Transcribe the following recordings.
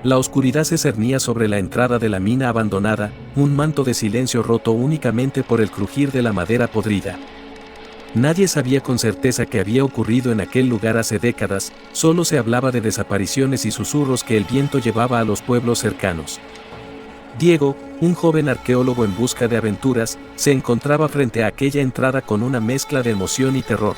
La oscuridad se cernía sobre la entrada de la mina abandonada, un manto de silencio roto únicamente por el crujir de la madera podrida. Nadie sabía con certeza qué había ocurrido en aquel lugar hace décadas, solo se hablaba de desapariciones y susurros que el viento llevaba a los pueblos cercanos. Diego, un joven arqueólogo en busca de aventuras, se encontraba frente a aquella entrada con una mezcla de emoción y terror.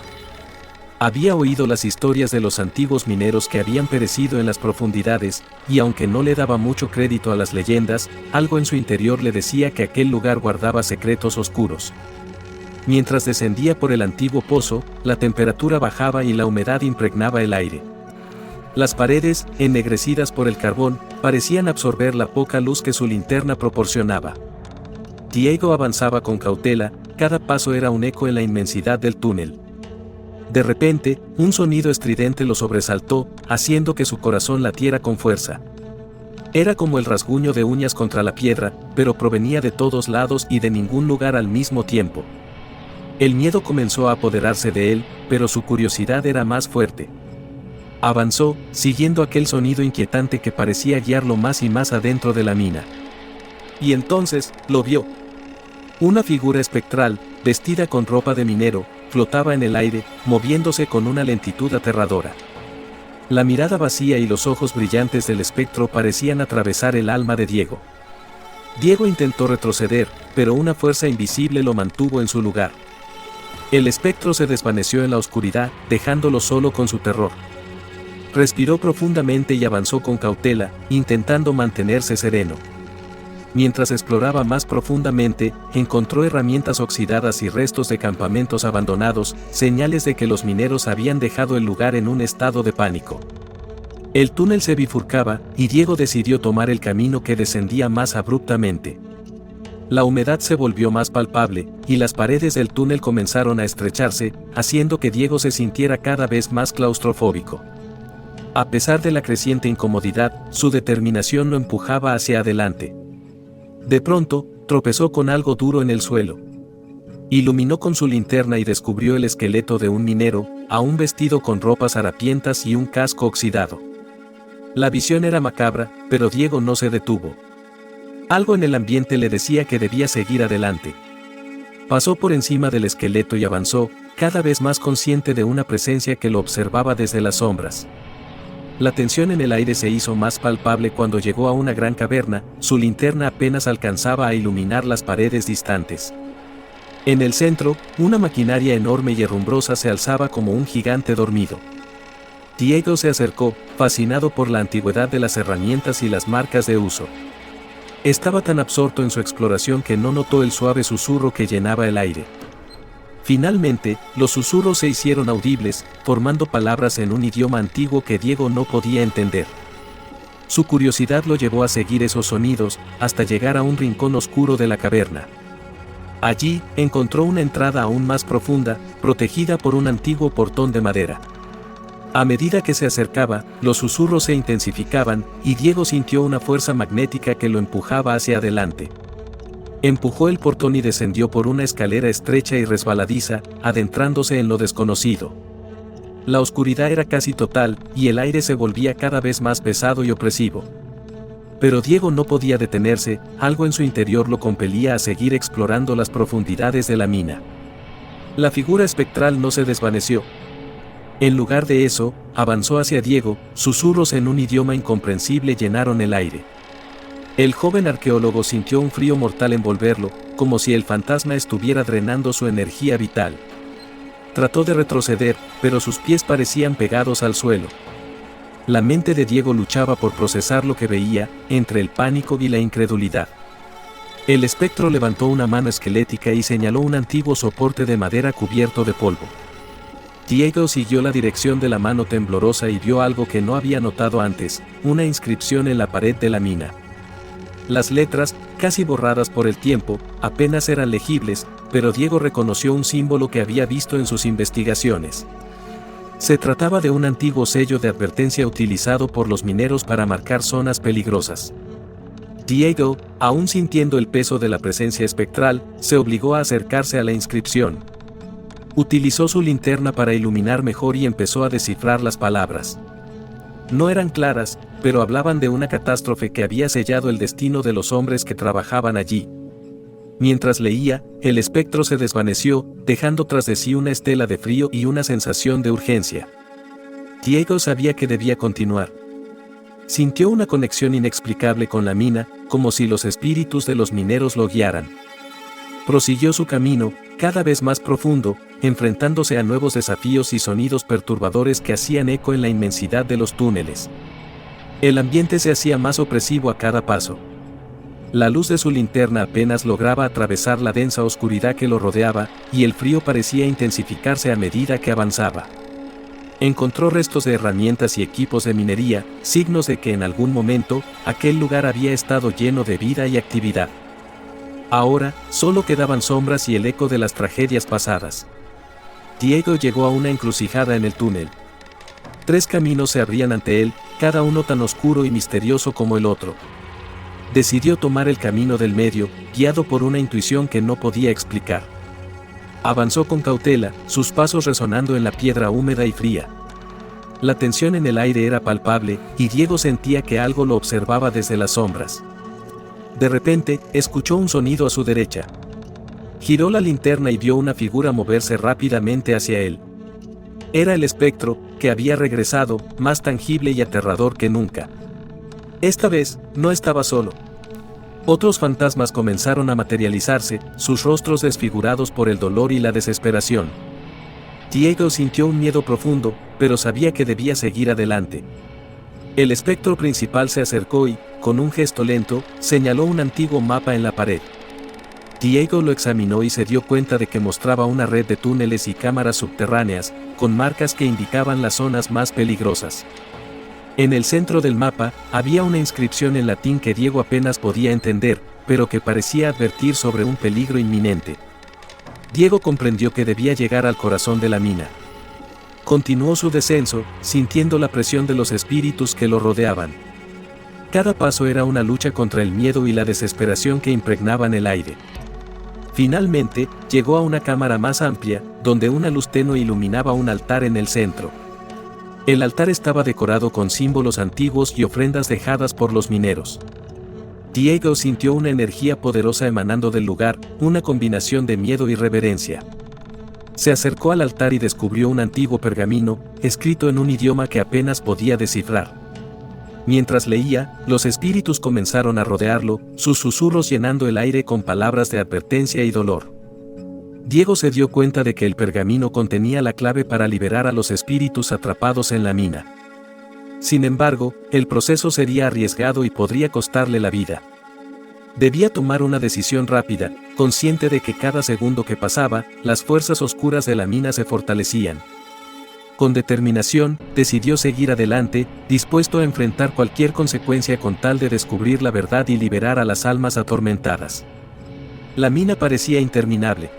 Había oído las historias de los antiguos mineros que habían perecido en las profundidades, y aunque no le daba mucho crédito a las leyendas, algo en su interior le decía que aquel lugar guardaba secretos oscuros. Mientras descendía por el antiguo pozo, la temperatura bajaba y la humedad impregnaba el aire. Las paredes, ennegrecidas por el carbón, parecían absorber la poca luz que su linterna proporcionaba. Diego avanzaba con cautela, cada paso era un eco en la inmensidad del túnel. De repente, un sonido estridente lo sobresaltó, haciendo que su corazón latiera con fuerza. Era como el rasguño de uñas contra la piedra, pero provenía de todos lados y de ningún lugar al mismo tiempo. El miedo comenzó a apoderarse de él, pero su curiosidad era más fuerte. Avanzó, siguiendo aquel sonido inquietante que parecía guiarlo más y más adentro de la mina. Y entonces, lo vio. Una figura espectral, vestida con ropa de minero, flotaba en el aire, moviéndose con una lentitud aterradora. La mirada vacía y los ojos brillantes del espectro parecían atravesar el alma de Diego. Diego intentó retroceder, pero una fuerza invisible lo mantuvo en su lugar. El espectro se desvaneció en la oscuridad, dejándolo solo con su terror. Respiró profundamente y avanzó con cautela, intentando mantenerse sereno. Mientras exploraba más profundamente, encontró herramientas oxidadas y restos de campamentos abandonados, señales de que los mineros habían dejado el lugar en un estado de pánico. El túnel se bifurcaba, y Diego decidió tomar el camino que descendía más abruptamente. La humedad se volvió más palpable, y las paredes del túnel comenzaron a estrecharse, haciendo que Diego se sintiera cada vez más claustrofóbico. A pesar de la creciente incomodidad, su determinación lo empujaba hacia adelante. De pronto, tropezó con algo duro en el suelo. Iluminó con su linterna y descubrió el esqueleto de un minero, aún vestido con ropas harapientas y un casco oxidado. La visión era macabra, pero Diego no se detuvo. Algo en el ambiente le decía que debía seguir adelante. Pasó por encima del esqueleto y avanzó, cada vez más consciente de una presencia que lo observaba desde las sombras. La tensión en el aire se hizo más palpable cuando llegó a una gran caverna, su linterna apenas alcanzaba a iluminar las paredes distantes. En el centro, una maquinaria enorme y herrumbrosa se alzaba como un gigante dormido. Diego se acercó, fascinado por la antigüedad de las herramientas y las marcas de uso. Estaba tan absorto en su exploración que no notó el suave susurro que llenaba el aire. Finalmente, los susurros se hicieron audibles, formando palabras en un idioma antiguo que Diego no podía entender. Su curiosidad lo llevó a seguir esos sonidos, hasta llegar a un rincón oscuro de la caverna. Allí, encontró una entrada aún más profunda, protegida por un antiguo portón de madera. A medida que se acercaba, los susurros se intensificaban, y Diego sintió una fuerza magnética que lo empujaba hacia adelante. Empujó el portón y descendió por una escalera estrecha y resbaladiza, adentrándose en lo desconocido. La oscuridad era casi total, y el aire se volvía cada vez más pesado y opresivo. Pero Diego no podía detenerse, algo en su interior lo compelía a seguir explorando las profundidades de la mina. La figura espectral no se desvaneció. En lugar de eso, avanzó hacia Diego, susurros en un idioma incomprensible llenaron el aire. El joven arqueólogo sintió un frío mortal envolverlo, como si el fantasma estuviera drenando su energía vital. Trató de retroceder, pero sus pies parecían pegados al suelo. La mente de Diego luchaba por procesar lo que veía, entre el pánico y la incredulidad. El espectro levantó una mano esquelética y señaló un antiguo soporte de madera cubierto de polvo. Diego siguió la dirección de la mano temblorosa y vio algo que no había notado antes, una inscripción en la pared de la mina. Las letras, casi borradas por el tiempo, apenas eran legibles, pero Diego reconoció un símbolo que había visto en sus investigaciones. Se trataba de un antiguo sello de advertencia utilizado por los mineros para marcar zonas peligrosas. Diego, aún sintiendo el peso de la presencia espectral, se obligó a acercarse a la inscripción. Utilizó su linterna para iluminar mejor y empezó a descifrar las palabras. No eran claras, pero hablaban de una catástrofe que había sellado el destino de los hombres que trabajaban allí. Mientras leía, el espectro se desvaneció, dejando tras de sí una estela de frío y una sensación de urgencia. Diego sabía que debía continuar. Sintió una conexión inexplicable con la mina, como si los espíritus de los mineros lo guiaran. Prosiguió su camino, cada vez más profundo, enfrentándose a nuevos desafíos y sonidos perturbadores que hacían eco en la inmensidad de los túneles. El ambiente se hacía más opresivo a cada paso. La luz de su linterna apenas lograba atravesar la densa oscuridad que lo rodeaba, y el frío parecía intensificarse a medida que avanzaba. Encontró restos de herramientas y equipos de minería, signos de que en algún momento, aquel lugar había estado lleno de vida y actividad. Ahora, solo quedaban sombras y el eco de las tragedias pasadas. Diego llegó a una encrucijada en el túnel. 3 caminos se abrían ante él, cada uno tan oscuro y misterioso como el otro. Decidió tomar el camino del medio, guiado por una intuición que no podía explicar. Avanzó con cautela, sus pasos resonando en la piedra húmeda y fría. La tensión en el aire era palpable, y Diego sentía que algo lo observaba desde las sombras. De repente, escuchó un sonido a su derecha. Giró la linterna y vio una figura moverse rápidamente hacia él. Era el espectro, que había regresado, más tangible y aterrador que nunca. Esta vez, no estaba solo. Otros fantasmas comenzaron a materializarse, sus rostros desfigurados por el dolor y la desesperación. Diego sintió un miedo profundo, pero sabía que debía seguir adelante. El espectro principal se acercó y, con un gesto lento, señaló un antiguo mapa en la pared. Diego lo examinó y se dio cuenta de que mostraba una red de túneles y cámaras subterráneas, con marcas que indicaban las zonas más peligrosas. En el centro del mapa, había una inscripción en latín que Diego apenas podía entender, pero que parecía advertir sobre un peligro inminente. Diego comprendió que debía llegar al corazón de la mina. Continuó su descenso, sintiendo la presión de los espíritus que lo rodeaban. Cada paso era una lucha contra el miedo y la desesperación que impregnaban el aire. Finalmente, llegó a una cámara más amplia, donde una luz tenue iluminaba un altar en el centro. El altar estaba decorado con símbolos antiguos y ofrendas dejadas por los mineros. Diego sintió una energía poderosa emanando del lugar, una combinación de miedo y reverencia. Se acercó al altar y descubrió un antiguo pergamino, escrito en un idioma que apenas podía descifrar. Mientras leía, los espíritus comenzaron a rodearlo, sus susurros llenando el aire con palabras de advertencia y dolor. Diego se dio cuenta de que el pergamino contenía la clave para liberar a los espíritus atrapados en la mina. Sin embargo, el proceso sería arriesgado y podría costarle la vida. Debía tomar una decisión rápida, consciente de que cada segundo que pasaba, las fuerzas oscuras de la mina se fortalecían. Con determinación, decidió seguir adelante, dispuesto a enfrentar cualquier consecuencia con tal de descubrir la verdad y liberar a las almas atormentadas. La mina parecía interminable.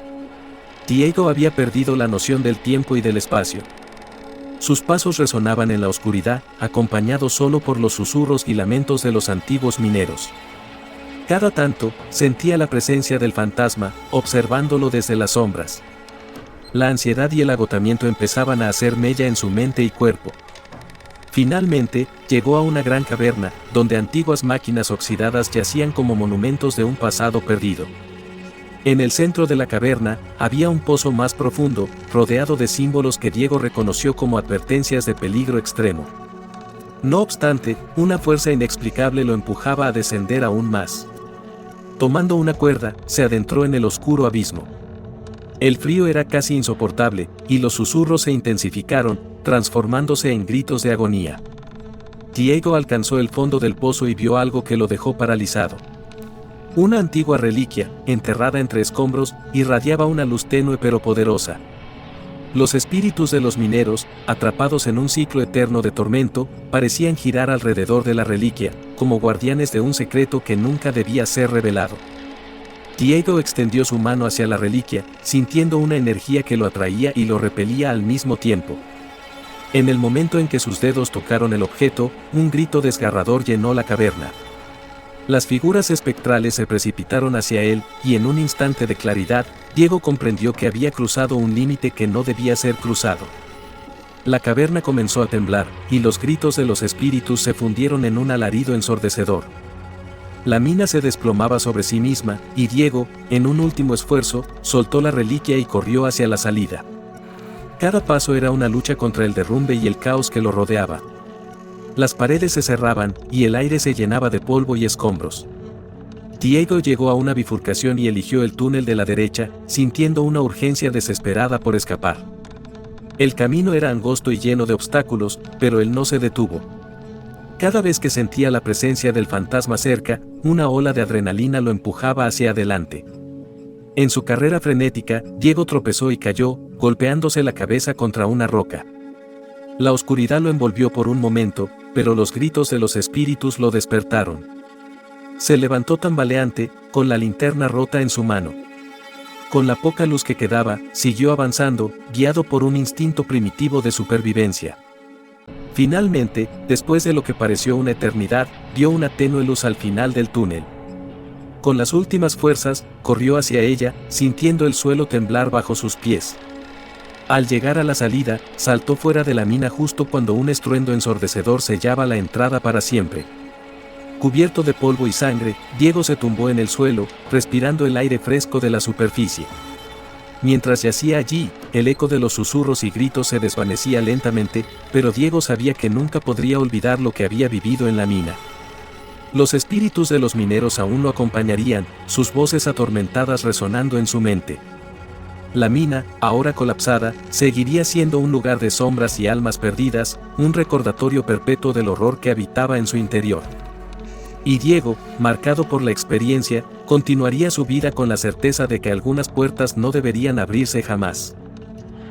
Diego había perdido la noción del tiempo y del espacio. Sus pasos resonaban en la oscuridad, acompañados solo por los susurros y lamentos de los antiguos mineros. Cada tanto, sentía la presencia del fantasma, observándolo desde las sombras. La ansiedad y el agotamiento empezaban a hacer mella en su mente y cuerpo. Finalmente, llegó a una gran caverna, donde antiguas máquinas oxidadas yacían como monumentos de un pasado perdido. En el centro de la caverna, había un pozo más profundo, rodeado de símbolos que Diego reconoció como advertencias de peligro extremo. No obstante, una fuerza inexplicable lo empujaba a descender aún más. Tomando una cuerda, se adentró en el oscuro abismo. El frío era casi insoportable, y los susurros se intensificaron, transformándose en gritos de agonía. Diego alcanzó el fondo del pozo y vio algo que lo dejó paralizado. Una antigua reliquia, enterrada entre escombros, irradiaba una luz tenue pero poderosa. Los espíritus de los mineros, atrapados en un ciclo eterno de tormento, parecían girar alrededor de la reliquia, como guardianes de un secreto que nunca debía ser revelado. Diego extendió su mano hacia la reliquia, sintiendo una energía que lo atraía y lo repelía al mismo tiempo. En el momento en que sus dedos tocaron el objeto, un grito desgarrador llenó la caverna. Las figuras espectrales se precipitaron hacia él, y en un instante de claridad, Diego comprendió que había cruzado un límite que no debía ser cruzado. La caverna comenzó a temblar, y los gritos de los espíritus se fundieron en un alarido ensordecedor. La mina se desplomaba sobre sí misma, y Diego, en un último esfuerzo, soltó la reliquia y corrió hacia la salida. Cada paso era una lucha contra el derrumbe y el caos que lo rodeaba. Las paredes se cerraban, y el aire se llenaba de polvo y escombros. Diego llegó a una bifurcación y eligió el túnel de la derecha, sintiendo una urgencia desesperada por escapar. El camino era angosto y lleno de obstáculos, pero él no se detuvo. Cada vez que sentía la presencia del fantasma cerca, una ola de adrenalina lo empujaba hacia adelante. En su carrera frenética, Diego tropezó y cayó, golpeándose la cabeza contra una roca. La oscuridad lo envolvió por un momento, pero los gritos de los espíritus lo despertaron. Se levantó tambaleante, con la linterna rota en su mano. Con la poca luz que quedaba, siguió avanzando, guiado por un instinto primitivo de supervivencia. Finalmente, después de lo que pareció una eternidad, vio una tenue luz al final del túnel. Con las últimas fuerzas, corrió hacia ella, sintiendo el suelo temblar bajo sus pies. Al llegar a la salida, saltó fuera de la mina justo cuando un estruendo ensordecedor sellaba la entrada para siempre. Cubierto de polvo y sangre, Diego se tumbó en el suelo, respirando el aire fresco de la superficie. Mientras yacía allí, el eco de los susurros y gritos se desvanecía lentamente, pero Diego sabía que nunca podría olvidar lo que había vivido en la mina. Los espíritus de los mineros aún lo acompañarían, sus voces atormentadas resonando en su mente. La mina, ahora colapsada, seguiría siendo un lugar de sombras y almas perdidas, un recordatorio perpetuo del horror que habitaba en su interior. Y Diego, marcado por la experiencia, continuaría su vida con la certeza de que algunas puertas no deberían abrirse jamás.